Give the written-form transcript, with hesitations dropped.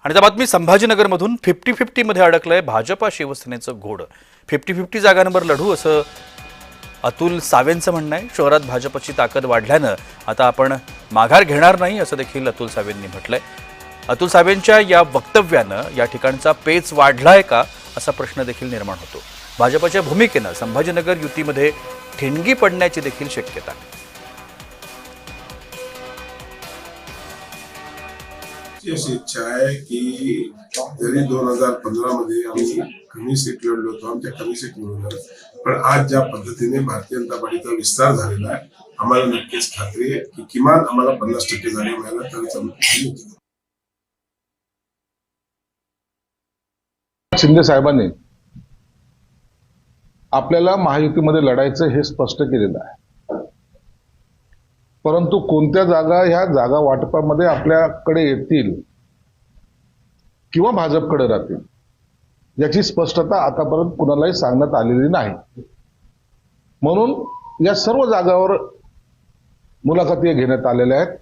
आणि त्या बातमी संभाजीनगरमधून 50-50 मध्ये अडकलंय भाजपा शिवसेनेचं घोड. 50-50 जागांवर लढू असं अतुल सावेंचं म्हणणं आहे. शहरात भाजपची ताकद वाढल्यानं आता आपण माघार घेणार नाही असं देखील अतुल सावेंनी म्हटलंय. अतुल सावेंच्या या वक्तव्यानं या ठिकाणचा पेच वाढलाय का असा प्रश्न देखील निर्माण होतो. भाजपच्या भूमिकेनं संभाजीनगर युतीमध्ये ठिणगी पडण्याची देखील शक्यता आहे. अशी इच्छा आहे की जरी 2015 मध्ये आम्ही कमी सीट लढलो होतो, आमच्या कमी सीट मिळवलं, पण आज ज्या पद्धतीने भारतीय जनता पार्टीचा विस्तार झालेला आहे, आम्हाला नक्कीच खात्री आहे की किमान आम्हाला 50% जागा मिळाल्या तरी चालेल. शिंदे साहेबांनी आपल्याला महायुतीमध्ये लढायचं हे स्पष्ट केलेलं आहे, परंतु कोणत्या जागा ह्या जागा वाटपामध्ये आपल्याकडे येतील किंवा भाजपकडे राहतील याची स्पष्टता आतापर्यंत कुणालाही सांगण्यात आलेली नाही. म्हणून या सर्व जागावर मुलाखती घेण्यात आलेल्या आहेत.